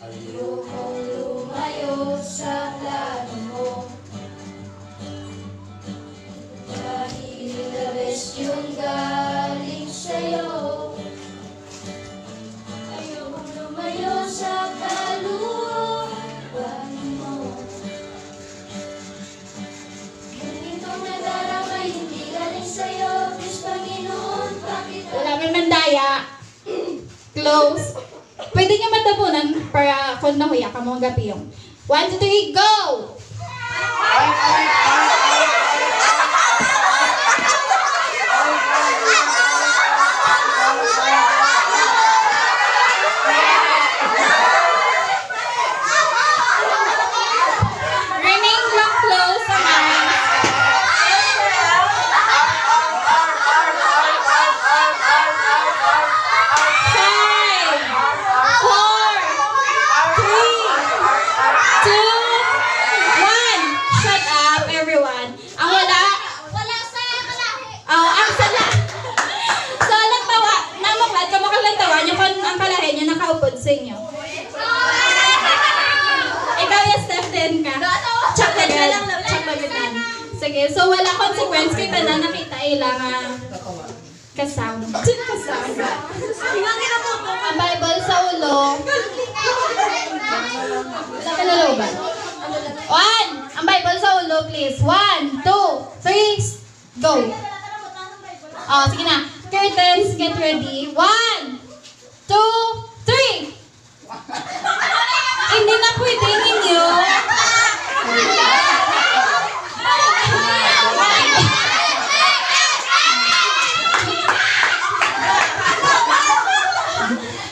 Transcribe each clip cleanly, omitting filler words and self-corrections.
Ayokong lumayo sa plano mo, dahil the best yung galing sa'yo. Ayokong lumayo sa kaluban mo, ganitong nadarama hindi galing sa'yo. Please Panginoon, bakit wala may mandaya. Close. Pwede niyo matabunan para kung nahuya ka mga gabi yung 1, 2, 3, go! Remain lock close ang eyes. 5, 4, 3, 2, 1, shut up everyone. Ang wala, sa inyo. Ikaw yung Steph 10 ka. Chocolate ka lang. Chocolate. Sige, so wala consequence kita na nakita ilang kasound. Kasound. Ang Bible sa ulo. Sa kaluluban. 1. Ang Bible sa ulo, please. 1, 2, 3, go. Oh, sige na. Curtains, get ready. 1, 2, 3. Hindi na pwede ninyo.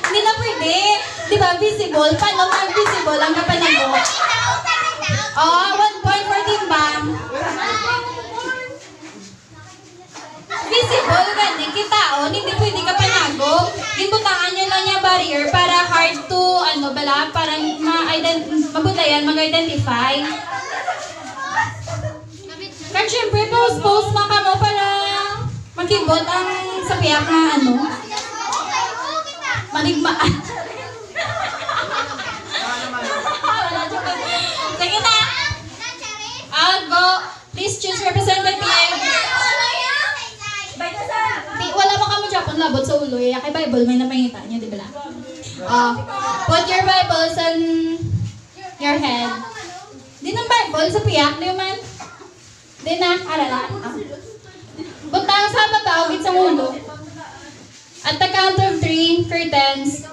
Hindi na pwede. Di ba visible? Paano nga visible ang kapanago? Oh, 1 point for timbang. Visible gani kita on, hindi pwede ka panago. Ginbutangan nyo lang niya barrier para hard to parang mabutayan, mag-identify. Kaya syempre post man ka mo para magkibot ang sapiak na Maligmaan. Sige na. Go. Please choose representative. Di, wala mo kamo Japon labot sa ulo. Kay Bible, may napangita niyo, di ba lang? Put your Bibles on your head. Di ng Bible, sa piyak, di man? Di na, arala. Butang sa baba, ugit sa ulo. At the count of 3, curtains.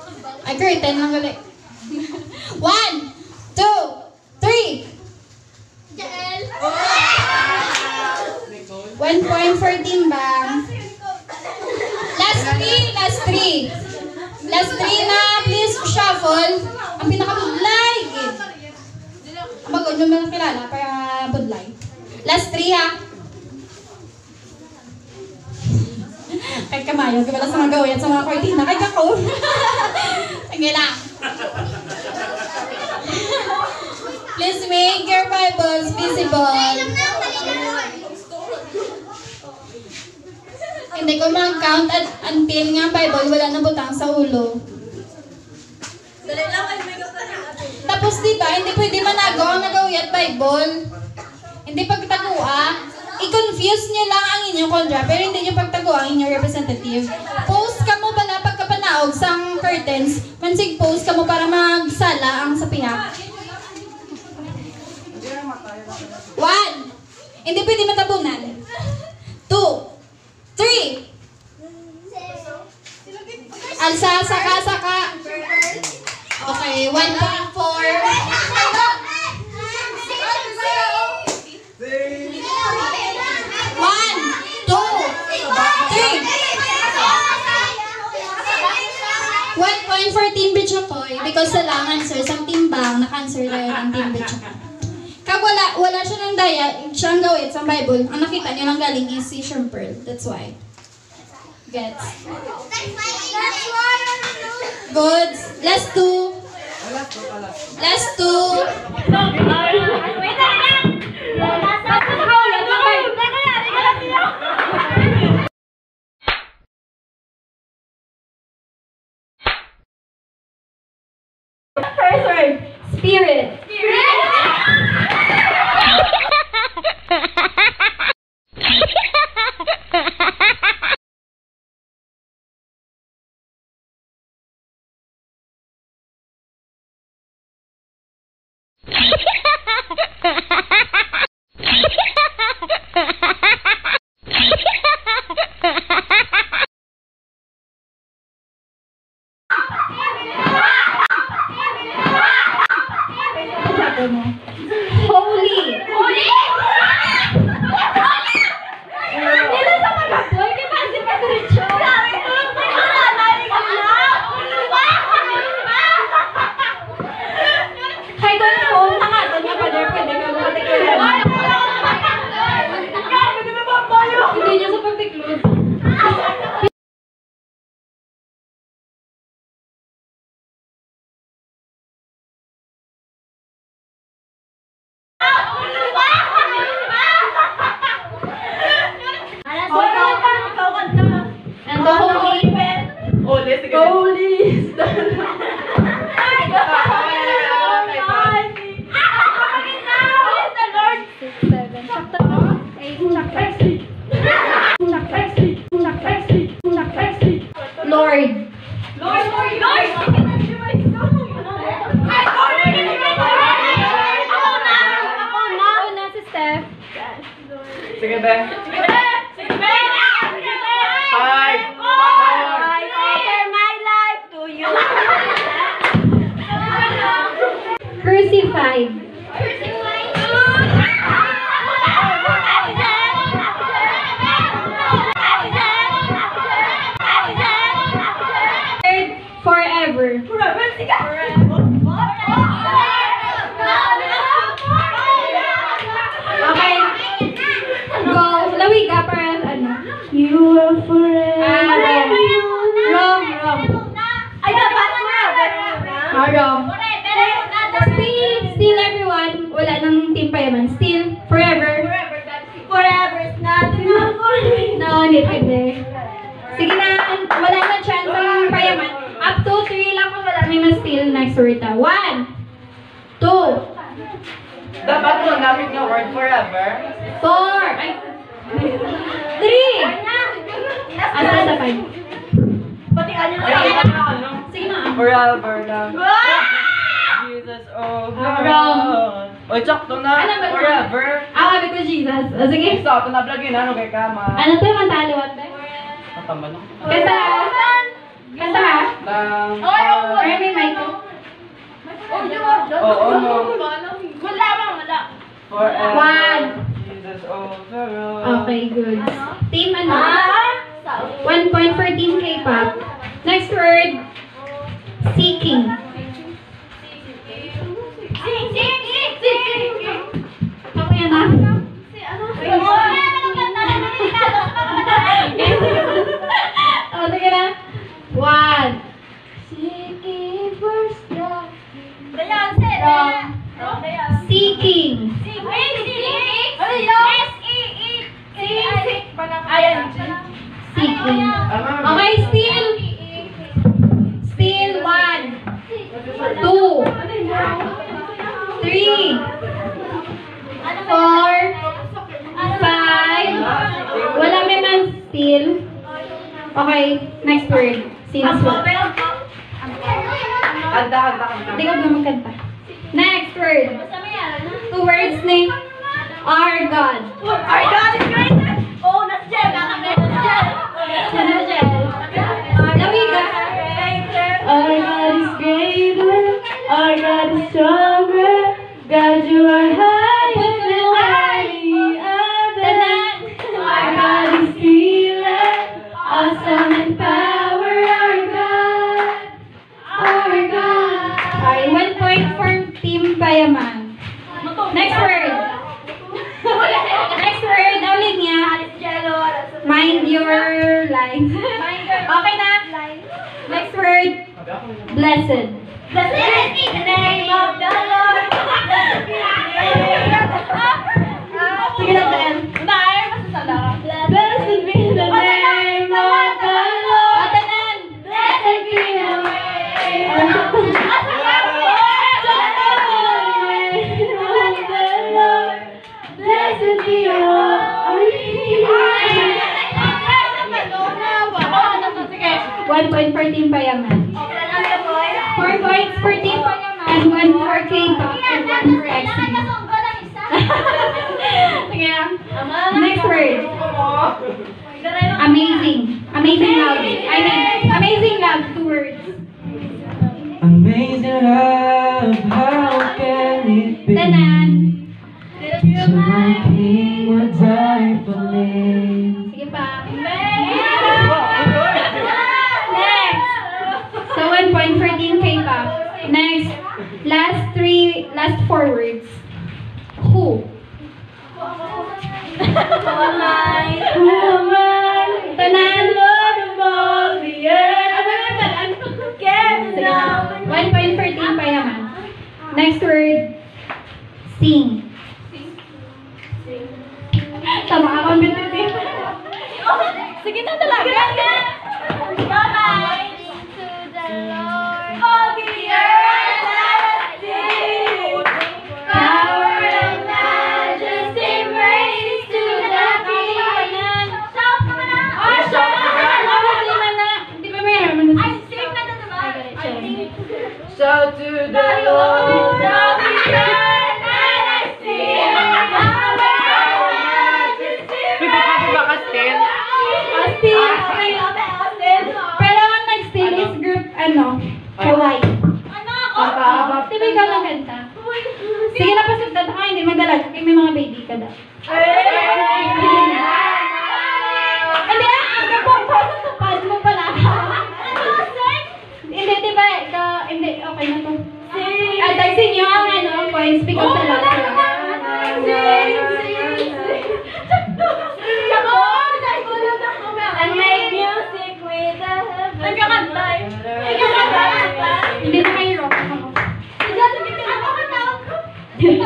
Ay, curtain lang gali. 1, 2, 3. 1 point for timbang. Last 3, last 3. Last 3 na, please shuffle. Ang pinakabudlay. Magod nyo lang kilala, para budlay. Last 3 ha. Kahit kamayo, kaya sa mga gawin at sa mga kortina, kahit ako. Sige lang. Please make your Bibles visible. Hindi ko mag-count at until nga Bible, wala na butang sa ulo. Tapos diba, hindi pwede manago ang nagawi at Bible. Hindi pagtagua. I-confuse nyo lang ang inyong kontra, pero hindi nyo pagtago ang inyong representative. Post ka mo bala pagkapanaog sang curtains, mansig post ka mo para magsala ang sa pihak. 1. Hindi pwede matabunan. 2. 3. Alsa, saka, saka. Okay, 1.4. 1.4 Team Bichokoy because sa lang answer sa timbang, naka-answer na yun ang Team Bichokoy. Kag wala siya ng daya, siyang gawit sa Bible, ang nakita niya lang galing is si Sean Pearl. That's why. Gets. Good. Last 2. Last 2. First word, spirit. Holy. Holy. Nila sa magaboy kay Pasi Patricio. Hay ko na kung nangato niya pa der pwede ka magtiklod. Hindi niya sa pagtiklod. Lord. Lord. Ako na si Steph. Sige, be. Five. I offer my life to you. Crucified. Forever. Okay. Go. Lawig ka para ano. You are forever. Wrong. Ay, dapat forever. Wrong. Still everyone. Wala nang team payaman. Still forever. Forever is not enough for me. No, hindi pwede. Sige na. Wala na chance ang payaman. Up to next word na. 1, 2, Dapat mo namin nga word forever. 4, 3. Asa sa 5? Pati ano na. Sige na. Forever lang. Jesus, oh, Wrong. Oy, sakto na. Ano ba? Forever. Sabi ko Jesus. Sige. Sakto na vlog yun, ano kay kama. Ano to yung mantaliwat ba? Matamba na. Kanta. Kanta ha? Lang. Or may mic ko. Oo, no. Wala ba? Wala. Forever. 1. Jesus, over. Okay, good. Team ano? 1 point for Team K-pop. Next word. Seeking. Ako yan ah. Oh, sige na. 1. Seeking first love. Wrong. Seeking. Seeking. Okay, still. Still 1, 2, 3, 4, 5. Wala may man still. Okay, next word. Since what? Kanta. Hindi ka ba magkanta? Next word. 2 words ni our God. Our God is greater! Oh, nas-gel! Ano, Jel? Lamiga. Our God is greater. Our God is stronger. God, you are higher than any other. Our God is healer. Awesome in power. Our God. Our God. Okay, 1 point for Team Payaman. Next word. Next word, ulit niya. Mind your life. Okay na? Next word, blessed. Blessed be the name of the Lord. Sige na, Tel. Blessed be the name of the Lord. Tanan. Blessed be the name of the Lord. Blessed be your Sige, 1 point for Team Payaman. 4 points for Team Payaman, 1 for K-pop, and 1 for XC. Sige na. Next word. Amazing. Amazing love. I mean, amazing love, 2 words. Amazing love, how can it be? Tanan. So my king would die for me. Sige pa. Next. So 1 point for Team K-pop. Next. Last 4 words. Who? Who am I? Tanan. Lord of all the earth. Sige. 1 point for Team Payaman. Next word. Sing. Tama ka, competitive. Sige na talaga. Bye-bye to the Lord of the earth, let us sing. Power and majesty, praise to the King. Shout naman na! Oh, shout na! Di ba mayroon? Ay, sing na na diba? I sing. Shout to the Lord of the earth, let us sing. Power and majesty, Austin. Austin. Pero ang nag-steal is group, Hawaii. Di ba ikaw lang kanta? Sige na, pasagdad ka, hindi magalag. May mga baby ka daw. Hindi kapag sa pad mo pala. Hindi, di ba? Hindi, okay na to. Tagsin nyo ang points because sa last lang. And make music with the heavens. Nagkakanta. Hindi na kayo rock ako. Ako ka na ako.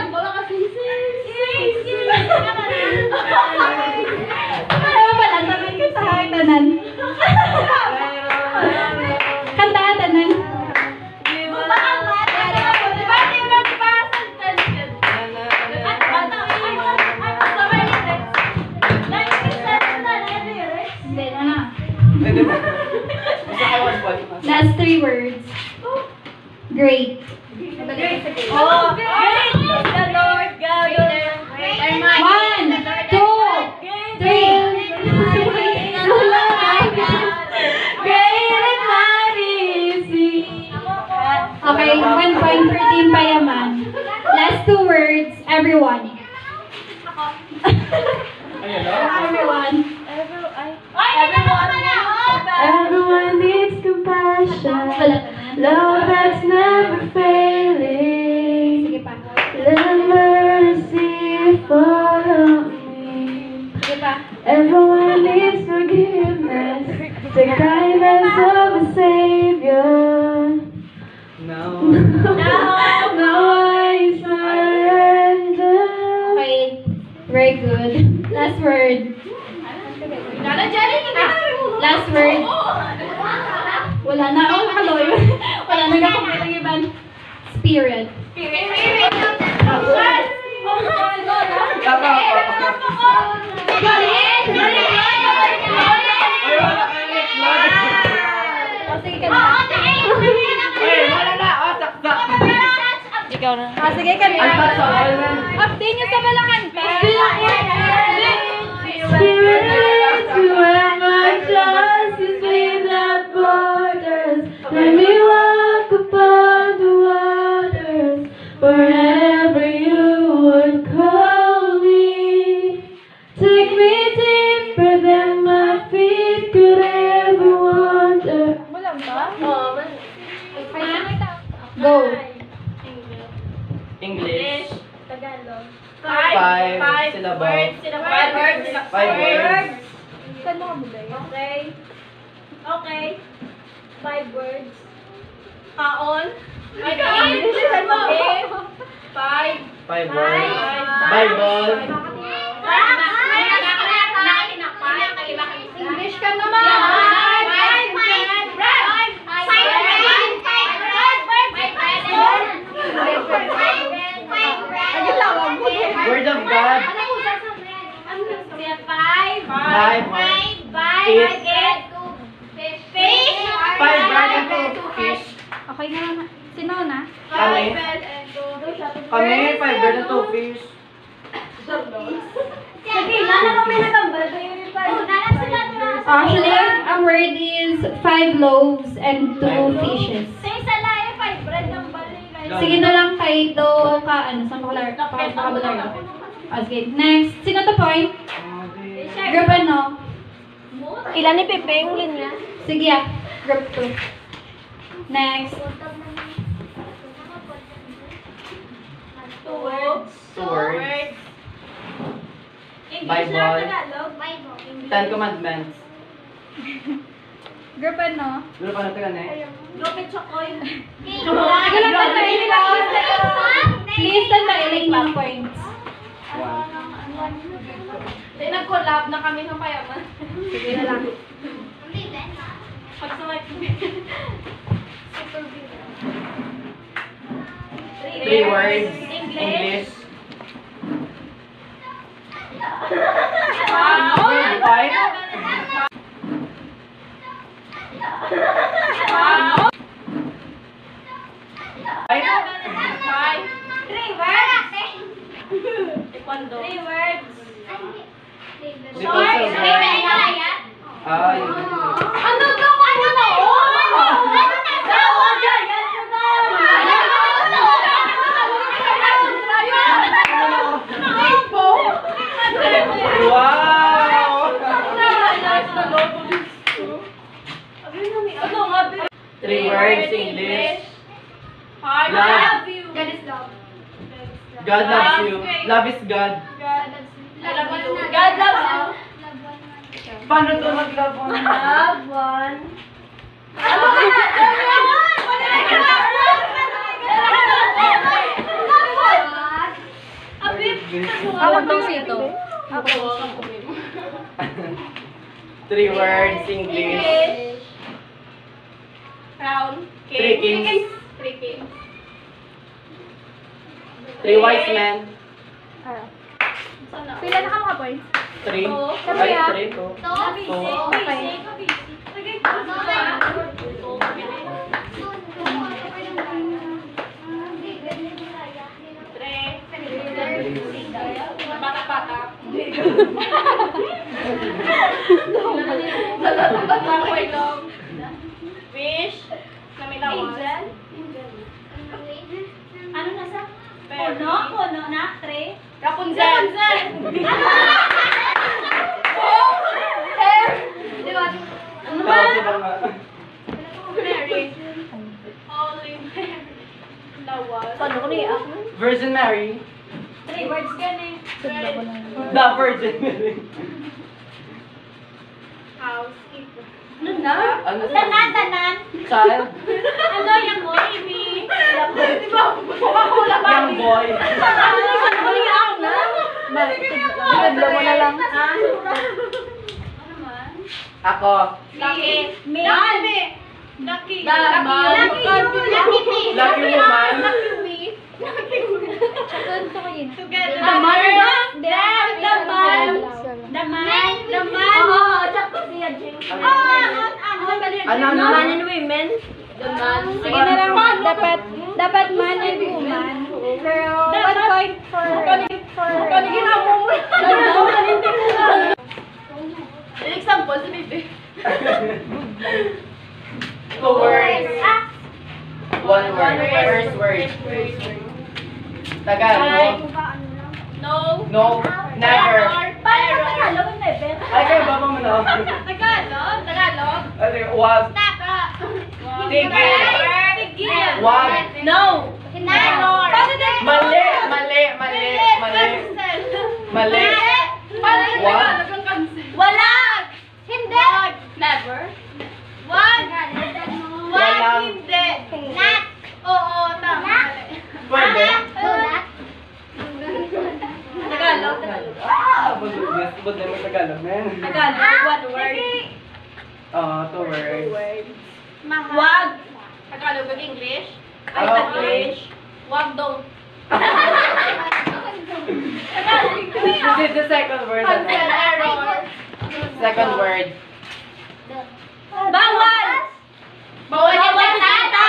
Wala ka sing. Last 3 words. Great. Oh, great is the Lord God Almighty. 1, 2, 3. Great and mighty is He. Okay, 1 point for Team Payaman. Last 2 words, everyone. Everyone. Everyone needs compassion. Love that's never failing. Sige pa. Let mercy follow me. Sige pa. Everyone needs forgiveness. The kindness of a Savior. No. Now I surrender. Okay, very good. Last word. Last word. Wala na. Oh, nakaloy. Wala na nakamit ang ibang spirit. Oh, sige ka na. Ikaw na. Oh, sige ka na. Update nyo sa Malakanta. Spirit, whoever trust is without borders. Let me walk upon the waters wherever you would call me. Take me deeper than my feet could ever wander. Go. English. Tagalog. Five syllables. Five words. Saan mo kabulay? Okay. Okay. 5 words. Kaon. Ay, Saan mo? 5. 5 words. Bible. English ka naman. Word of God. 5 words. Five bread and 2 fish. Okay na naman. Sino na? Kami. Kami, 5 bread and 2 fish. Actually, ang word is 5 loaves and 2 fishes. Sige na lang kay do ka ano sa vocabulary. Okay, next. Sino to point? Group ano? Ilan ni Pepe yung linya? Sige ah. Group 2. Next. 2 words. 2 words. Bible. 10 commandments. Group ano? Group ano ito gani? Lupit Chokoy. Sige lang tanda please tanda ilang mga points. 1. Nag-collab na kami ng Payaman. Sige na lang. Pag sa mic. 3 words. English. 3 words. Because of Ah, yun. Ano daw? Ano daw? Wow! 3 words English. Love you. God loves you. Love is God. God loves you. Paano to mag-love mo? Love one. Awag daw sito. 3 words English. Crown. 3 kings. 3 kings. 3 wise men. Pila na ka mga points? 3. Sabi Ay, ah. 3 to. Okay. Fish. Na may lawas. Ano na sa? Puno na, tray. Rapunzel. Di ba? Ano ba? Mary. Holy Mary. Lawas. Paano ko niya? Virgin Mary. 3 words gani. The Virgin Mary. Housekeeper. Ano na? Ano? Tanan. Child. Ano yung baby? Di ba? Coca-Cola ba? Young boy. Bigla mo na lang. Ako. Lucky. Me. Lucky. Lucky me. Lucky woman. Together. Daman. Oo, tsaka siya, Jing. Ano? Man and women. Sige na lang, dapat man and woman. Pero, 1 point for... Example, sa bibi. 2 words. 1 word. First word. Tagalog. No. No. Never. Tagalog. Ay, kayo baba mo na. Tagalog. Ay, wag. Taka. Tigil. Tigil. Wag. No. Minor. Mali. Mali. Wag. Wala. Hindi. Never. Wag. Walang. Hindi. Not. Oo, tama. Pwede. Tagalog. Bud na mo Tagalog, man. Tagalog, 1 word. 2 words. Wag. Tagalog ag English. Ay, Ah, Taglish. Wag dong. This is the second word. Cancel error. Second word. Bawal. Bawal yung salita.